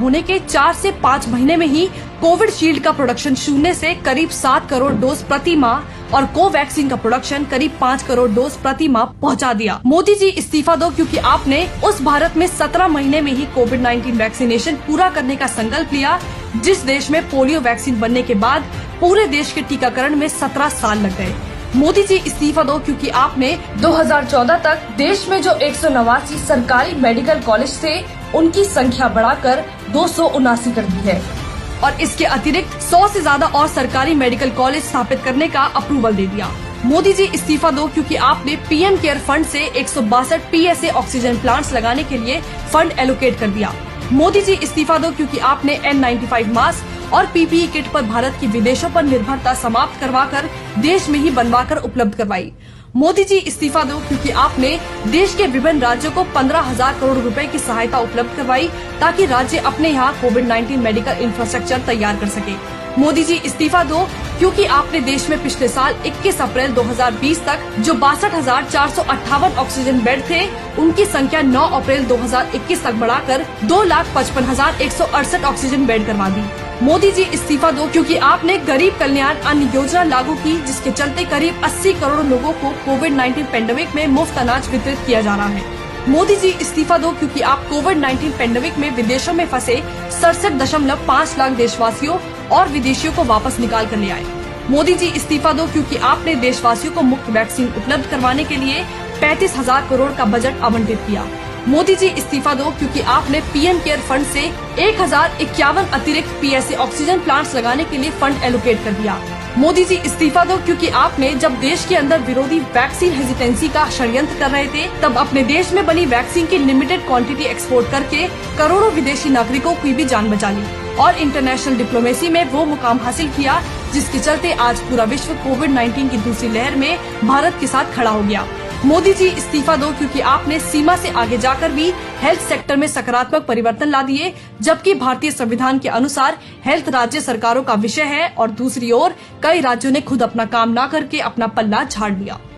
होने के 4 से 5 महीने में ही कोविशील्ड का प्रोडक्शन शून्य से करीब 7 करोड़ डोज प्रति माह और कोवैक्सीन का प्रोडक्शन करीब 5 करोड़ डोज प्रति माह पहुंचा दिया। मोदी जी इस्तीफा दो, क्योंकि आपने उस भारत में 17 महीने में ही कोविड-19 वैक्सीनेशन पूरा करने का संकल्प लिया, जिस देश में पोलियो वैक्सीन बनने के बाद पूरे देश के टीकाकरण में 17 साल लग गए। मोदी जी इस्तीफा दो, क्योंकि आपने 2014 तक देश में जो 189 सरकारी मेडिकल कॉलेज थे उनकी संख्या बढ़ाकर 279 कर दी है और इसके अतिरिक्त 100 से ज्यादा और सरकारी मेडिकल कॉलेज स्थापित करने का अप्रूवल दे दिया। मोदी जी इस्तीफा दो, क्योंकि आपने पीएम केयर फंड से 162 PSA ऑक्सीजन प्लांट्स लगाने के लिए फंड एलोकेट कर दिया। मोदी जी इस्तीफा दो, क्योंकि आपने N95 मास्क और PPE किट पर भारत की विदेशों पर निर्भरता समाप्त करवाकर देश में ही बनवाकर उपलब्ध करवाई। मोदी जी इस्तीफा दो, क्योंकि आपने देश के विभिन्न राज्यों को 15,000 करोड़ रुपए की सहायता उपलब्ध करवाई ताकि राज्य अपने यहाँ कोविड-19 मेडिकल इंफ्रास्ट्रक्चर तैयार कर सके। मोदी जी इस्तीफा दो, क्योंकि आपने देश में पिछले साल 21 अप्रैल 2020 तक जो 62,458 ऑक्सीजन बेड थे उनकी संख्या 9 अप्रैल 2021 तक बढ़ाकर 2,55,168 ऑक्सीजन बेड करवा दी। मोदी जी इस्तीफा दो, क्योंकि आपने गरीब कल्याण अन्न योजना लागू की, जिसके चलते करीब 80 करोड़ लोगों को कोविड-19 पेंडेमिक में मुफ्त अनाज वितरित किया जा रहा है। मोदी जी इस्तीफा दो, क्योंकि आप कोविड-19 पेंडेमिक में विदेशों में फंसे 67.5 लाख देशवासियों और विदेशियों को वापस निकाल कर ले आए। मोदी जी इस्तीफा दो, क्योंकि आपने देशवासियों को मुफ्त वैक्सीन उपलब्ध करवाने के लिए 35,000 करोड़ का बजट आवंटित किया। मोदी जी इस्तीफा दो, क्योंकि आपने पीएम केयर फंड से 1051 अतिरिक्त PSA ऑक्सीजन प्लांट्स लगाने के लिए फंड एलोकेट कर दिया। मोदी जी इस्तीफा दो, क्योंकि आपने जब देश के अंदर विरोधी वैक्सीन हेजिटेंसी का षड्यंत्र कर रहे थे तब अपने देश में बनी वैक्सीन की लिमिटेड क्वांटिटी एक्सपोर्ट करके करोड़ों विदेशी नागरिकों की भी जान बचा ली और इंटरनेशनल डिप्लोमेसी में वो मुकाम हासिल किया, जिसके चलते आज पूरा विश्व कोविड-19 की दूसरी लहर में भारत के साथ खड़ा हो गया। मोदी जी इस्तीफा दो, क्योंकि आपने सीमा से आगे जाकर भी हेल्थ सेक्टर में सकारात्मक परिवर्तन ला दिए, जबकि भारतीय संविधान के अनुसार हेल्थ राज्य सरकारों का विषय है और दूसरी ओर कई राज्यों ने खुद अपना काम न करके अपना पल्ला झाड़ लिया।